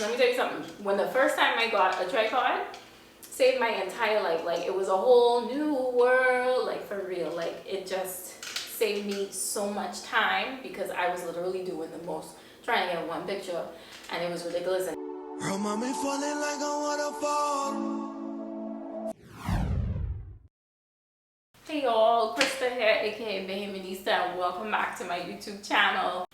Let me tell you something. When the first time I got a tripod, saved my entire life. Like, it was a whole new world, like, for real. Like, it just saved me so much time because I was literally doing the most, trying to get one picture, and it was ridiculous. And Mommy falling like a waterfall. hey y'all, Krista here, aka Bahamianista, and welcome back to my YouTube channel,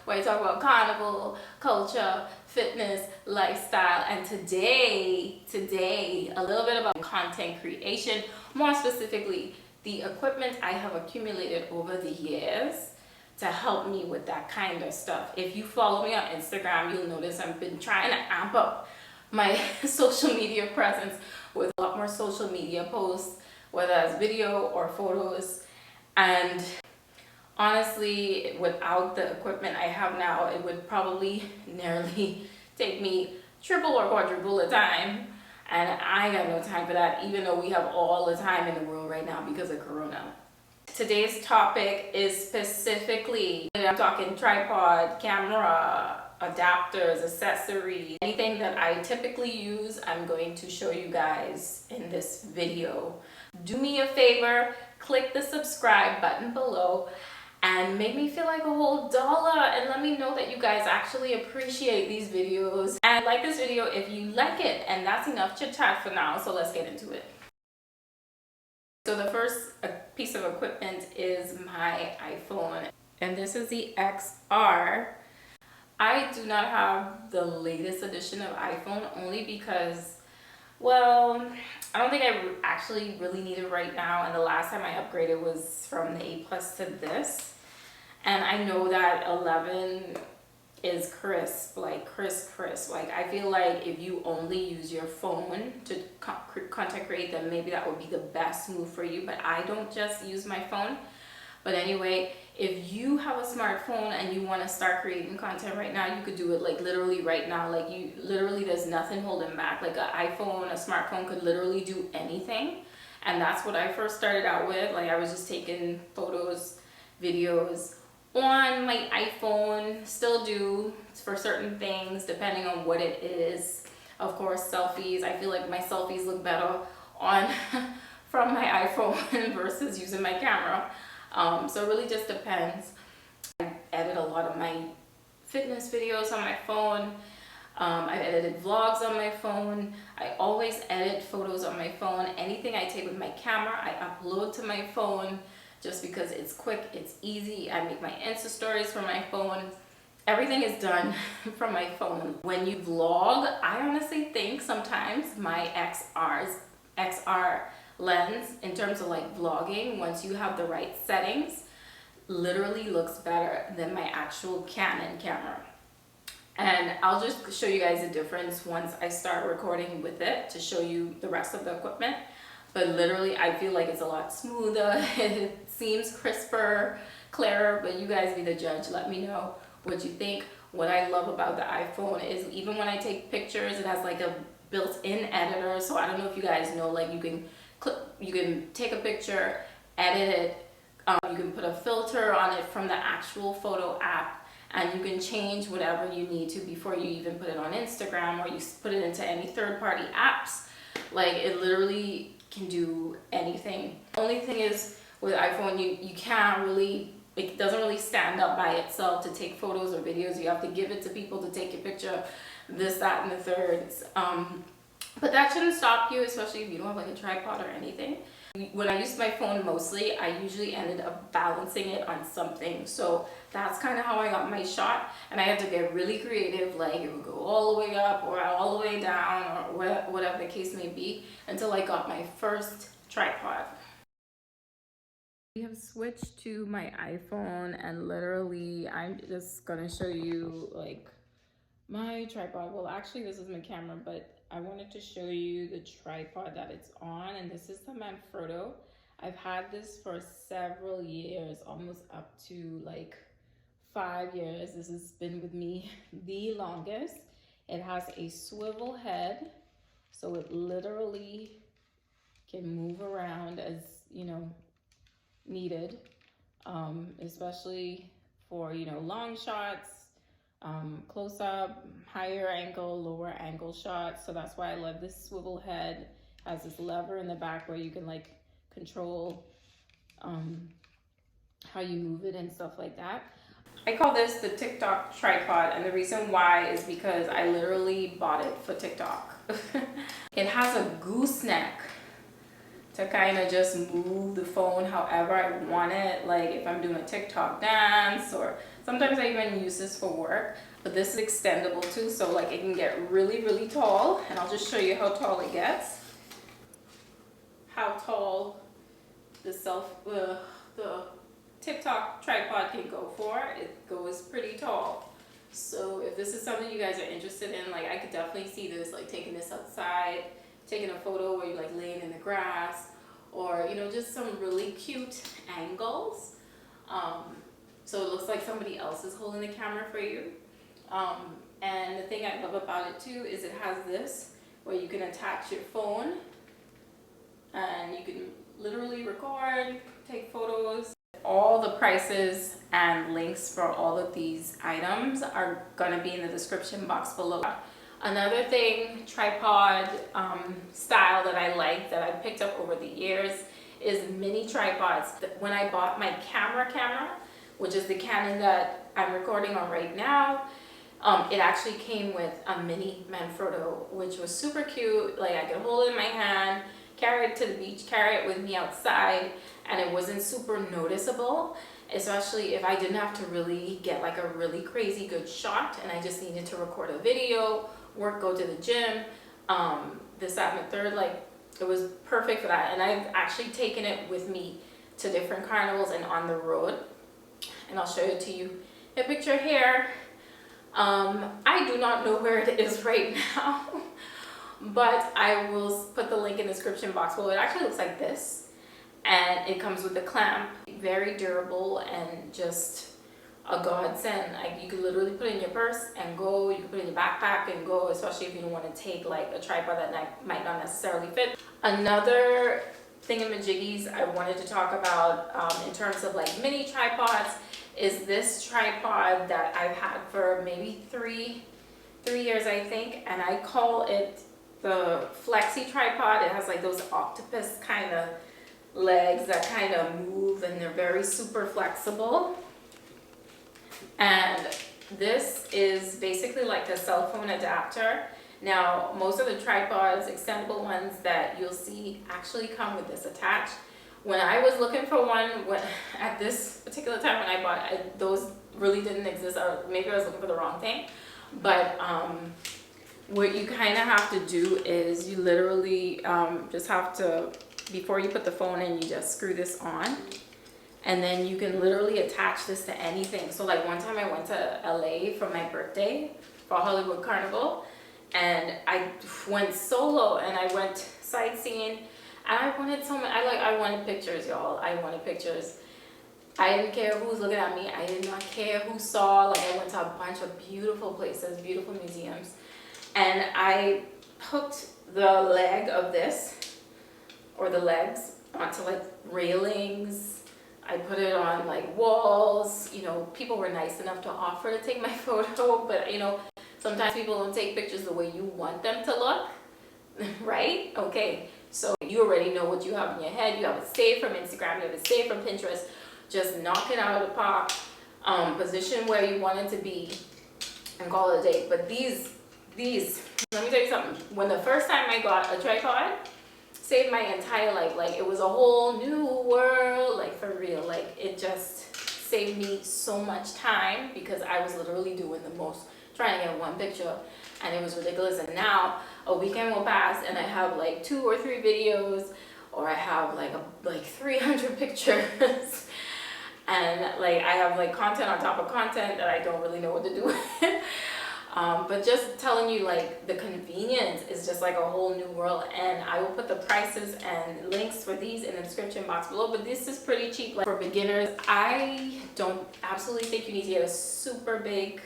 where I talk about carnival, culture, fitness, lifestyle, and today, a little bit about content creation, more specifically, the equipment I have accumulated over the years to help me with that kind of stuff. If you follow me on Instagram, you'll notice I've been trying to amp up my social media presence with a lot more social media posts, whether it's video or photos. And honestly, without the equipment I have now, it would probably nearly take me triple or quadruple the time. And I got no time for that, even though we have all the time in the world right now because of Corona. Today's topic is specifically, I'm talking tripod, camera, adapters, accessories, anything that I typically use, I'm going to show you guys in this video. Do me a favor, click the subscribe button below and make me feel like a whole dollar, and let me know that you guys actually appreciate these videos and like this video if you like it. And that's enough chit chat for now, so let's get into it. So the first piece of equipment is my iPhone, and this is the XR. I do not have the latest edition of iPhone only because, well, I don't think I actually really need it right now, and the last time I upgraded was from the 8 Plus to this, and I know that 11 is crisp, like crisp. Like, I feel like if you only use your phone to content create, then maybe that would be the best move for you, but I don't just use my phone. But anyway, if you have a smartphone and you want to start creating content right now, you could do it like literally right now. Like, you literally, there's nothing holding back. Like, an iPhone, a smartphone could literally do anything. And that's what I first started out with. Like, I was just taking photos, videos on my iPhone, still do for certain things depending on what it is. Of course, selfies, I feel like my selfies look better on from my iPhone versus using my camera. So it really just depends. I edit a lot of my fitness videos on my phone. I've edited vlogs on my phone. I always edit photos on my phone. Anything I take with my camera, I upload to my phone just because it's quick, it's easy. I make my Insta stories from my phone. Everything is done from my phone. When you vlog, I honestly think sometimes my XR lens, in terms of like vlogging, once you have the right settings, literally looks better than my actual Canon camera. And I'll just show you guys the difference once I start recording with it to show you the rest of the equipment. But literally, I feel like it's a lot smoother. It seems crisper, clearer, but you guys be the judge. Let me know what you think. What I love about the iPhone is even when I take pictures, it has like a built-in editor. So I don't know if you guys know, like, you can take a picture, edit it, you can put a filter on it from the actual photo app, and you can change whatever you need to before you even put it on Instagram or you put it into any third-party apps. Like, it literally can do anything. Only thing is with iPhone, you can't really, it doesn't really stand up by itself to take photos or videos. You have to give it to people to take your picture, this, that, and the third. But that shouldn't stop you, especially if you don't have like a tripod or anything. When I used my phone mostly, I usually ended up balancing it on something. So that's kind of how I got my shot. And I had to get really creative, like it would go all the way up or all the way down or whatever the case may be, until I got my first tripod. We have switched to my iPhone, and literally I'm just gonna show you like my tripod. Well, actually this is my camera, but I wanted to show you the tripod that it's on, and this is the Manfrotto. I've had this for several years, almost up to like 5 years. This has been with me the longest. It has a swivel head, so it literally can move around as, you know, needed, especially for, you know, long shots, close up, higher angle, lower angle shots. So that's why I love this swivel head. Has this lever in the back where you can like control how you move it and stuff like that. I call this the TikTok tripod, and the reason why is because I literally bought it for TikTok. It has a gooseneck to kind of just move the phone however I want it, like if I'm doing a TikTok dance, or sometimes I even use this for work. But this is extendable too, so like it can get really tall, and I'll just show you how tall it gets. How tall the TikTok tripod can go for. It goes pretty tall. So if this is something you guys are interested in, like I could definitely see this, like taking this outside, taking a photo where you're like laying in the grass, or you know, just some really cute angles. So it looks like somebody else is holding the camera for you. And the thing I love about it too is it has this where you can attach your phone and you can literally record, take photos. All the prices and links for all of these items are gonna be in the description box below. Another thing, tripod style that I like, that I picked up over the years, is mini tripods. When I bought my camera, which is the Canon that I'm recording on right now, it actually came with a mini Manfrotto, which was super cute. Like I could hold it in my hand, carry it to the beach, carry it with me outside, and it wasn't super noticeable, especially if I didn't have to really get like a really crazy good shot and I just needed to record a video, go to the gym, this, that, and the third. Like it was perfect for that. And I've actually taken it with me to different carnivals and on the road, and I'll show it to you. A picture here. I do not know where it is right now, but I will put the link in the description box below. It actually looks like this, and it comes with a clamp. Very durable and just a godsend. Like you could literally put it in your purse and go. You could put it in your backpack and go, especially if you don't want to take like a tripod that might not necessarily fit. Another thingamajiggies I wanted to talk about in terms of like mini tripods is this tripod that I've had for maybe three years, I think, and I call it the flexi tripod. It has like those octopus kind of legs that kind of move, and they're very super flexible. And this is basically like a cell phone adapter. Now, most of the tripods, extendable ones that you'll see, actually come with this attached. When I was looking for one, at this particular time when I bought it, those really didn't exist, or maybe I was looking for the wrong thing. But what you kind of have to do is you literally just have to, before you put the phone in, you just screw this on, and then you can literally attach this to anything. So like one time I went to LA for my birthday for Hollywood Carnival, and I went solo and I went sightseeing, and I wanted I wanted pictures, y'all. I wanted pictures. I didn't care who was looking at me. I did not care who saw. Like I went to a bunch of beautiful places, beautiful museums, and I hooked the leg of this, or the legs, onto like railings. I put it on like walls. You know, people were nice enough to offer to take my photo, but you know, sometimes people don't take pictures the way you want them to look, right? Okay, so you already know what you have in your head. You have it saved from Instagram, you have it saved from Pinterest. Just knock it out of the park, position where you want it to be, and call it a day. But these, let me tell you something. When the first time I got a tripod, saved my entire life. Like it was a whole new world, like for real. Like it just saved me so much time, because I was literally doing the most, trying to get one picture, and it was ridiculous. And now a weekend will pass and I have like 2 or 3 videos, or I have like 300 pictures. And like I have like content on top of content that I don't really know what to do with. But just telling you, like the convenience is just like a whole new world. And I will put the prices and links for these in the description box below. But this is pretty cheap, like for beginners. I don't absolutely think you need to get a super big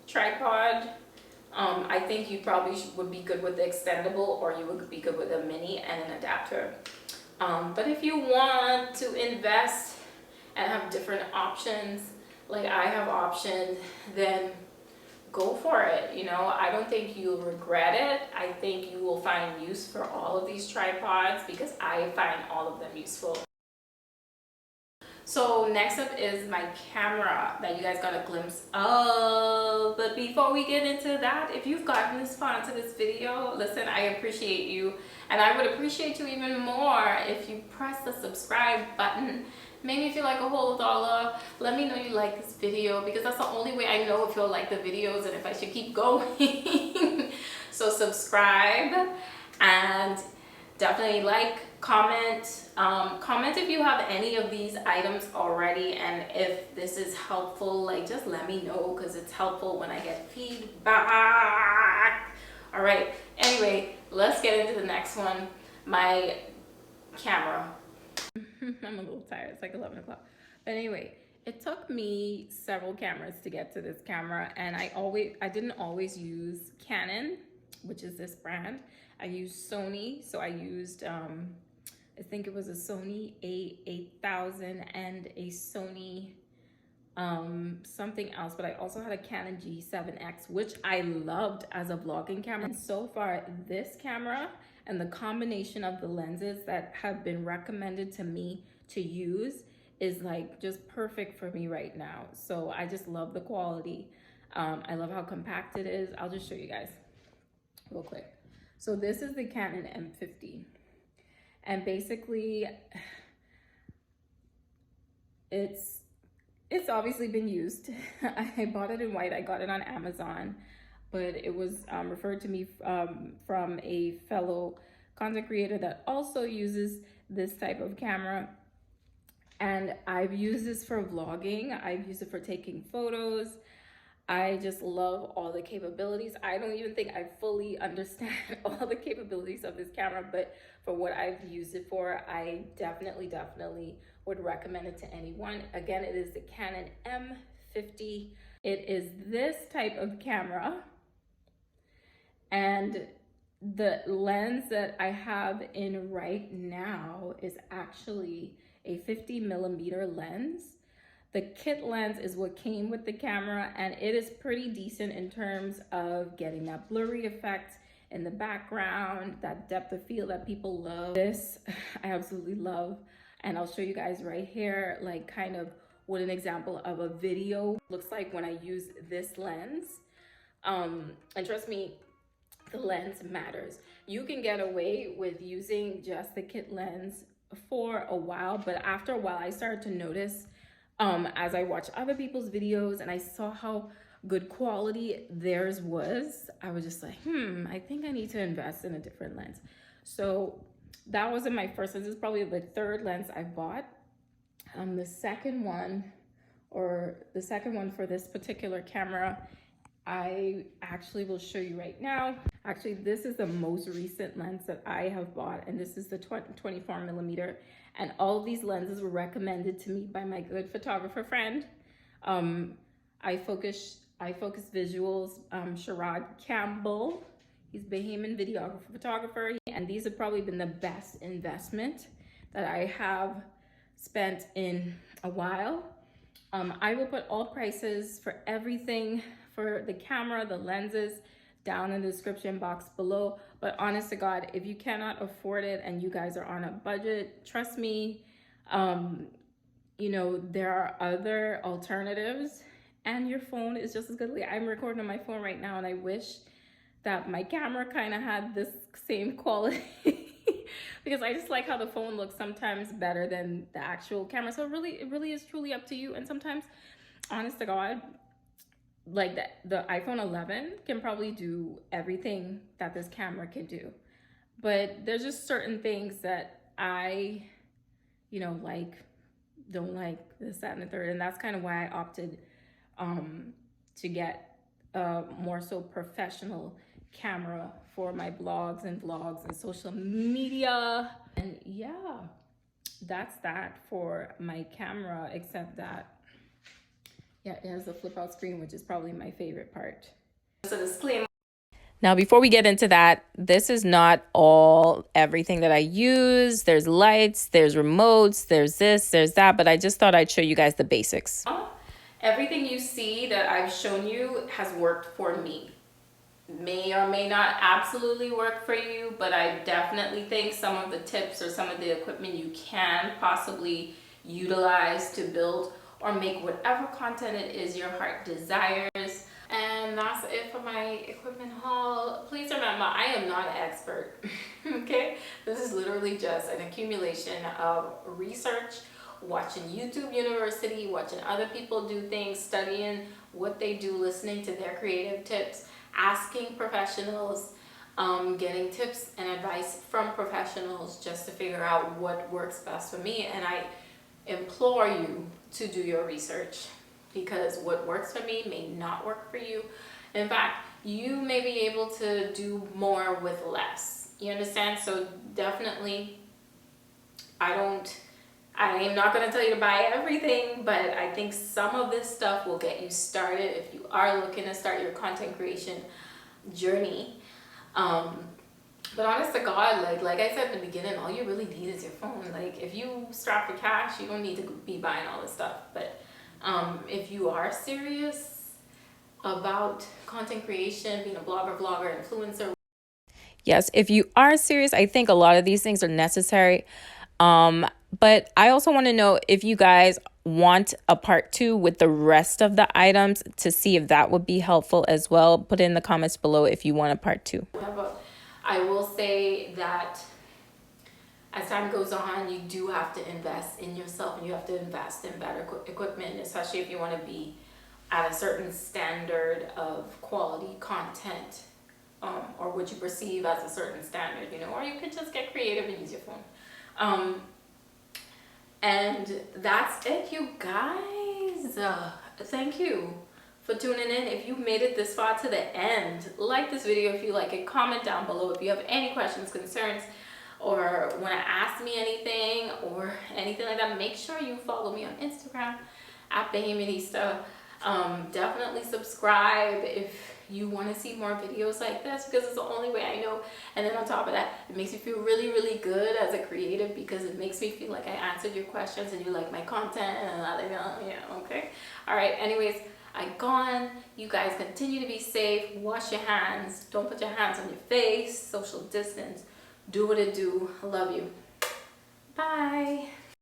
tripod. I think you probably would be good with the extendable, or you would be good with a mini and an adapter. But if you want to invest and have different options, like I have options, then go for it. You know, I don't think you'll regret it. I think you will find use for all of these tripods because I find all of them useful. So next up is my camera that you guys got a glimpse of. But before we get into that, if you've gotten this far into this video, listen, I appreciate you. And I would appreciate you even more if you press the subscribe button. Make me feel like a whole dollar. Let me know you like this video because that's the only way I know if you'll like the videos and if I should keep going. So subscribe and definitely like, comment. Comment if you have any of these items already, and if this is helpful, like just let me know because it's helpful when I get feedback. All right, anyway, let's get into the next one. My camera. I'm a little tired, it's like 11 o'clock. But anyway, it took me several cameras to get to this camera, and I didn't always use Canon, which is this brand. I used Sony, so I used I think it was a Sony A8000 and a Sony something else, but I also had a Canon G7X, which I loved as a vlogging camera. And so far, this camera and the combination of the lenses that have been recommended to me to use is like just perfect for me right now. So I just love the quality. I love how compact it is. I'll just show you guys real quick. So this is the Canon M50. And basically, it's obviously been used. I bought it in white. I got it on Amazon, but it was referred to me from a fellow content creator that also uses this type of camera. And I've used this for vlogging. I've used it for taking photos. I just love all the capabilities. I don't even think I fully understand all the capabilities of this camera, but for what I've used it for, I definitely would recommend it to anyone. Again, it is the Canon M50. It is this type of camera, and the lens that I have in right now is actually a 50mm lens. The kit lens is what came with the camera, and it is pretty decent in terms of getting that blurry effect in the background, that depth of field that people love. This I absolutely love, and I'll show you guys right here, like kind of what an example of a video looks like when I use this lens. And trust me, the lens matters. You can get away with using just the kit lens for a while, but after a while I started to notice as I watched other people's videos and I saw how good quality theirs was, I was just like, I think I need to invest in a different lens. So that wasn't my first lens. This is probably the third lens I've bought. The second one for this particular camera, I actually will show you right now. Actually, this is the most recent lens that I have bought, and this is the 24mm. And all of these lenses were recommended to me by my good photographer friend. I Focus Visuals, Sherrod Campbell. He's a Bahamian videographer, photographer, and these have probably been the best investment that I have spent in a while. I will put all prices for everything, for the camera, the lenses, down in the description box below. But honest to God, if you cannot afford it and you guys are on a budget, trust me, you know, there are other alternatives, and your phone is just as good. I'm recording on my phone right now, and I wish that my camera kind of had this same quality because I just like how the phone looks sometimes better than the actual camera. So it really is truly up to you. And sometimes, honest to God, like the iPhone 11 can probably do everything that this camera can do, but there's just certain things that I, you know, don't like this, that, and the third, and that's kind of why I opted to get a more so professional camera for my blogs and vlogs and social media. And yeah, that's that for my camera, except that yeah, it has a flip out screen, which is probably my favorite part. So disclaimer. Now, before we get into that, this is not everything that I use. There's lights, there's remotes, there's this, there's that, but I just thought I'd show you guys the basics. Everything you see that I've shown you has worked for me. May or may not absolutely work for you, but I definitely think some of the tips or some of the equipment you can possibly utilize to build or make whatever content it is your heart desires. And that's it for my equipment haul. Please remember, I am not an expert. Okay, this is literally just an accumulation of research, watching YouTube University, watching other people do things, studying what they do, listening to their creative tips, asking professionals, getting tips and advice from professionals just to figure out what works best for me. And I implore you to do your research, because what works for me may not work for you. In fact, you may be able to do more with less. You understand? So definitely, I am not going to tell you to buy everything, but I think some of this stuff will get you started if you are looking to start your content creation journey. But honest to God, like I said in the beginning, all you really need is your phone. Like, if you strap for cash, you don't need to be buying all this stuff. But if you are serious about content creation, being a blogger, vlogger, influencer. Yes, if you are serious, I think a lot of these things are necessary. But I also want to know if you guys want a part 2 with the rest of the items, to see if that would be helpful as well. Put it in the comments below if you want a part 2. I will say that as time goes on, you do have to invest in yourself, and you have to invest in better equipment, especially if you want to be at a certain standard of quality content, or what you perceive as a certain standard, or you could just get creative and use your phone. And that's it, you guys. Thank you for tuning in. If you made it this far to the end, like this video if you like it, comment down below if you have any questions, concerns, or want to ask me anything or anything like that. Make sure you follow me on Instagram at Bahamianista. Definitely subscribe if you want to see more videos like this, because it's the only way I know. And then on top of that, it makes me feel really, really good as a creative, because it makes me feel like I answered your questions and you like my content, and okay. All right, anyways, I gone. You guys continue to be safe. Wash your hands. Don't put your hands on your face. Social distance. Do what it do. I love you. Bye.